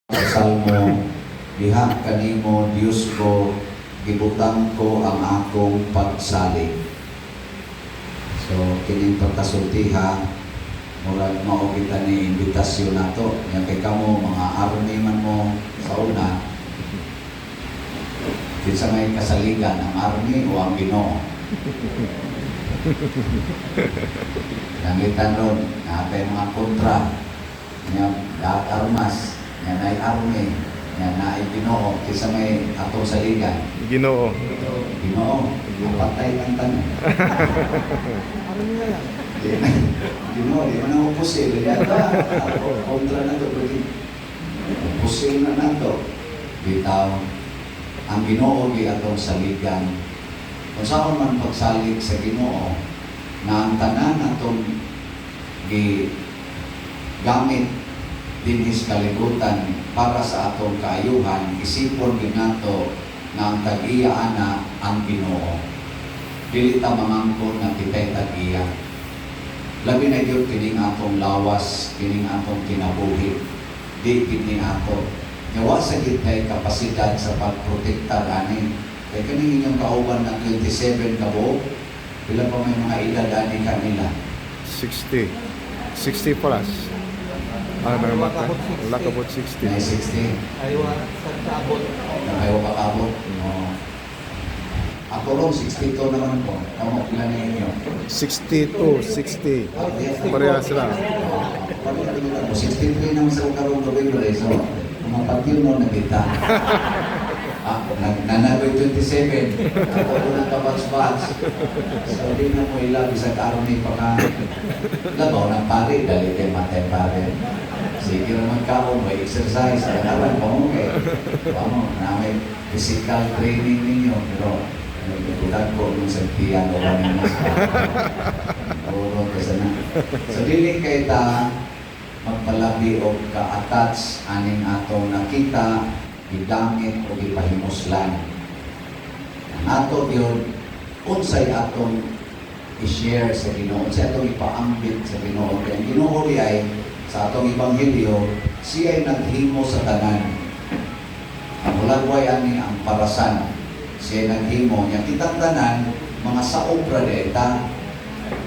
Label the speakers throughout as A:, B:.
A: Sa Salmo, diha kanimo Dios ko, gibutang ko ang akong pagsalig. So kining pagkasultiha, murag mao kita ni imbitasyon nato. Nya kay kamo mga army man mo sa una, kinsa may kasaligan ang army o ang Ginoo. Nangitan ron, napay mga kontra, nya daat armas, nya nay army, nya nay Ginoo, kinsa may atong saligan.
B: Ginoo.
A: Ginoo, patay ang tanan. Ginoo, di man ako pusil. Kontra na ito, pusil na nato. Bitaw, ang Ginoo di atong saligan. Kung saan man pagsalig sa Ginoo, na ang tanan atong gamit din his kalibutan para sa atong kaayuhan, isipon din nato na ang tag-iya ana ang Ginoo. Dili ta mangangkon na kita'y tag-iya. Labi na yun kining atong lawas, kining atong kinabuhi. Di kini ato. Yawa sa kita'y kapasidad sa pagprotektar ani. Kaya kaning inyong kauban ng 27 kabo, pila pa may mga edad ani kanila?
B: 60. 60 plus. Lakabot 60.
A: May 60.
C: Aywa sa kabot.
A: Ayaw kakabot. No. Ako ron, 62 naman po. Tama, pila na inyo?
B: 62, 60. Parehas lang.
A: 63 naman sa karong November eh. So, mga patyo mo nagkita. Nanagoy 27. Ako ko ng kabats-bats. So, di na mo ilang isang karong pa ka. Labaw ng pari, dali kayo matay pari. Sige naman ka mo, may exercise. Kanalan pa mo kayo. Vamos, na may physical training ninyo. Pero, nagputan ko nung sa piano ka ng mas puro ka sana. So, dili kayo ta magpalabi o ka-attach aning atong nakita, gidamit o gipahimuslan. Ang ato yun, unsay atong i-share sa Ginoo, unsay atong ipaambit sa Ginoo. Kaya ang Ginoo ay sa atong Ebanghelyo, siya ay naghimo sa tanan. Ang ulagway ani ang parasan. Siya ay naghimo niya. Kitang tanan, mga saobra deta,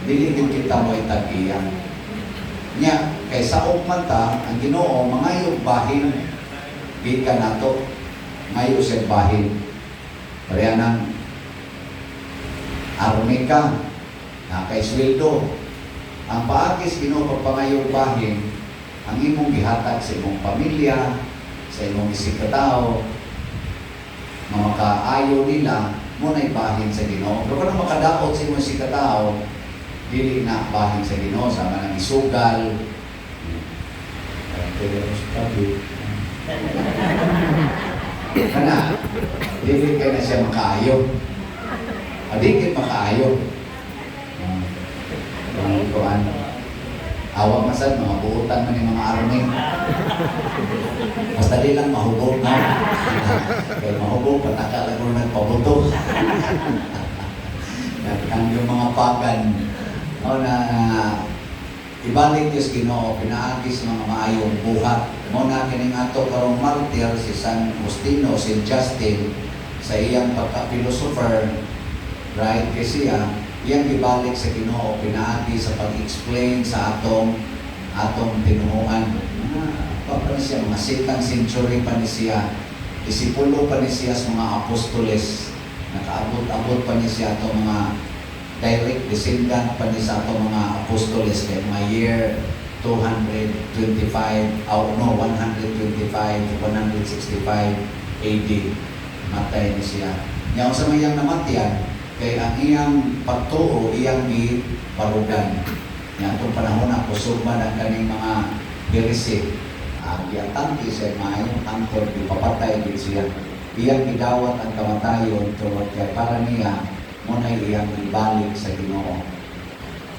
A: dili din kita mo itag-iya. Nya, kay saob man ta, ang Ginoo, mangayog bahin, di ka nato, ngayon siya bahin. Pareha ng army ka, nakaisweldo. Ang paagis Ginoo pagpangayog bahin, ang imong gihatag sa imong pamilya, sa imong isig katao, mga makaayo nila, muna'y bahin sa Ginoo. Pero kung makadaot sa imong isig katao, dili na bahin sa Ginoo, sama ng isugal. Kana, dili kayo na siya makaayo. Adikit makaayo. Kuan, awa masad, mga buutan man yung mga army. Basta di lang mahubog na. Kaya mahubog, pataka lang mo nagpabuto. Ang yung mga pagan, na ibalik Diyos Ginoo, pinaagis mga maayong buhat. Muna kining ato karong martir, si San Agustino, si Justin, sa iyang pagka-philosopher, right, kasi iyang ibalik sa Ginoo, pinaagi sa pag-explain sa atong tinuuan. Pa ni siya, mga 2nd century pa ni siya, disipulo pa ni siya sa mga apostoles, nakaabot-abot pa ni siya atong mga direct descendant pa ni sa atong mga apostoles, kaya mga year 125 to 165 AD, matay ni siya. Ngayon sa mayang namatyan, kay ang iyang pagtuo, iyang giparugan. Yan itong panahon na kusumban ang kaning mga heresy. Iyang tangki siya, maayong tangkod, ipapatay din siya. Iyang gidawat ang kamatayon tungkol kaya para niya, muna iyang ibalik sa Ginoo.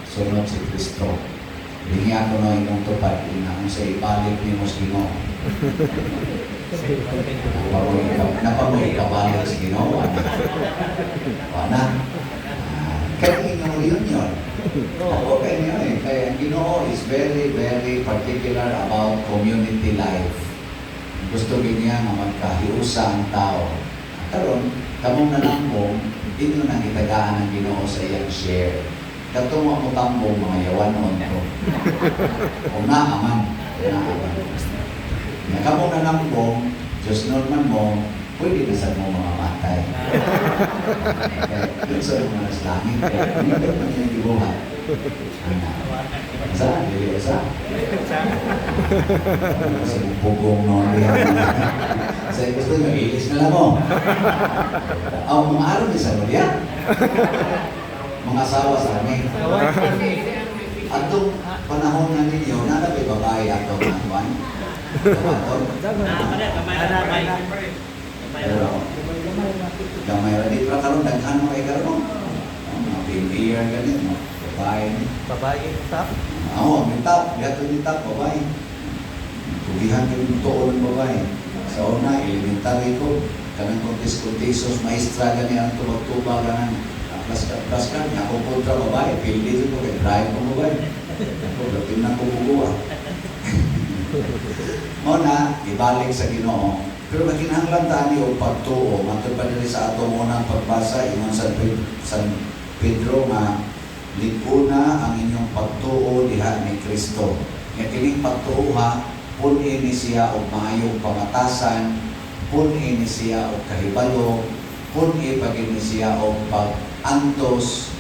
A: Sunod si Kristo. Hindi ako no inyong tupad, kung sa ibalik ni mo sa Ginoo. Napamoy kabalik sa Ginoo. Wala. Kaya inyong reunion. Oo, kaya niyo eh. Kaya ang Ginoo is very, very particular about community life. gusto niya nga magkahiusa ang tao. Karon, kamong nanambong, inyo nang itagaan ang Ginoo sa iyang share. Katong mo tambong mga yawanon ko. O naaman. Naaman. Na kamong nanambong, Diyos norman mo, pwede na sa mo mga matay. Kaya, yun sa mga nas langit. Kaya, hindi ka man yung gibuhat. Saan? Dili sa? Kasi pugong noon yan. Kasi gusto nyo, ilis na lang mo. Ang mga araw ni sa Maria. Mga asawa sa amin. Atong panahon na ninyo, nalabay babae atong nakuan. Pero, gamay rin. Di pa karoon, daghan mo kay karoon. Mga baby ganit, mga babae.
C: Babae, tap.
A: Oo, may tap. Gato ni tap, babae. Tubihan ko yung totoo ng babae. Sa una, elementary ko. Kanang kontis-kontisos, maestra gani ang tubag-tubag ganang plaskan. Ako kontra babae. Pildi ko kay Brian ko babae. Ako, latin na ko bubuwa. Muna, ibalik sa Ginoo. Pero nakinahanglan tani o pagtuo. Matod pa nila sa ato unang pagbasa, ingon San Pedro nga, likuna ang inyong pagtuo diha ni Kristo. Nga kining pagtuo ha, punin ni siya og maayong pamatasan, punin ni siya og kahibalo, punin pagin ni siya og pag-antos,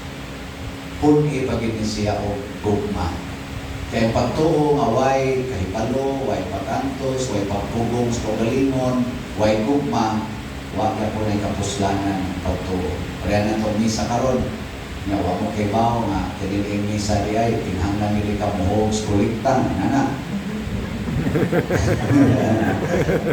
A: punin pagin ni siya og gugma. Kaya pagtuo nga way kahibalo, way pag-antos, way pagpugong sa kagalingon, way gugma, wag na po na kapuslanan ng pagtuo. Kaya na itong misa karon, nga wag mo kay bao nga, kanilang misa di ay, kinahanglan nili ka muhog sa kuliktang, nana.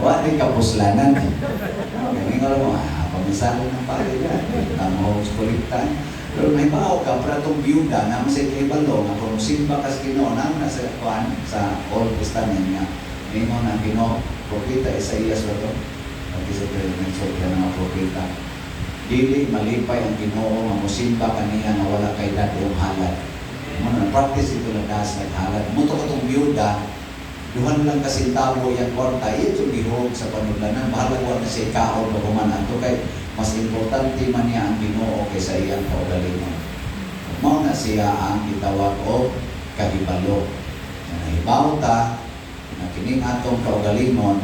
A: Wag din kapuslanan. Kaya nga mo, pamisahan ng pari na, muhog sa kuliktang. Pero may bao ka, para itong biyuda na masay kahibalo, nga kung simba kas Ginoo, naman na sa kuan sa Old Testament nga, may mo na Ginoo, propeta Isaías ba ito? Pag-isip ka rin ng mga propeta. Dili malipay ang Ginoo nga mosimba kaniya nga wala kay dadong halad. Mo na practice ito na das naghalad. Muto ko tong biyuda, duhan lang kasintabo yang kwarta, ito gihog sa panudlanan. Bahala ko na siya ikaon o kumanan to kay mas importante man niya ang Ginoo kaysa iyang kaugalingon. Mao na siya ang gitawag o kahibalo. Nahibaw ta na kining atong kaugalingon,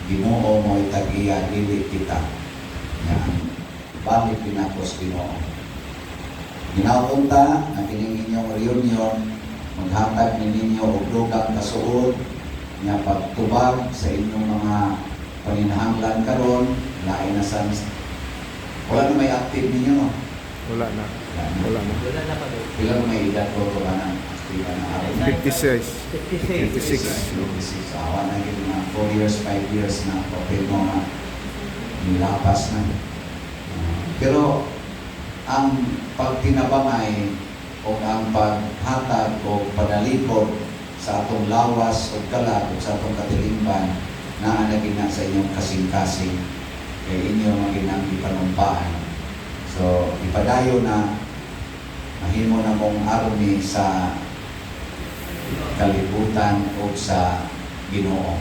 A: Ginoo mo itagiya dili kita. Yan. Balik pinakos Ginoo. Ginapunta na kining inyong reunion, maghatag ninyo og dugang kasuod nga pagtubag sa inyong mga paninahanglan karon, lain na sa wala na may active ninyo, no?
B: Wala na. Wala na.
C: Wala na pa doon.
A: Pila na may edad ko na active na araw.
B: 56.
C: 56.
A: 56. Awan na yun na 4 years, 5 years na papel mo na nilapas na. Pero ang pagtinabangay o ang paghatag o panalikod sa atong lawas o kalat o sa atong katilingban na anagin na sa inyong kasing-kasing kay inyo maginang ipanumpaan. So, ipadayo na mahimo na mong army sa kalibutan o sa Ginoo.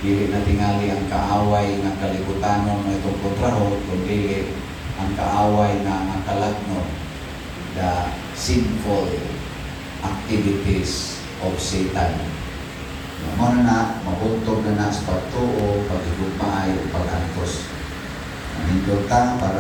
A: Dili na tingali ang kaaway ng kalibutanon ng itong kontrahod, kundi ang kaaway na ang kalagno, the sinful activities of Satan. Muna na, mabuntog na na sa pagtuo, pag-igugmaay o pag-antos. Nahindot ta para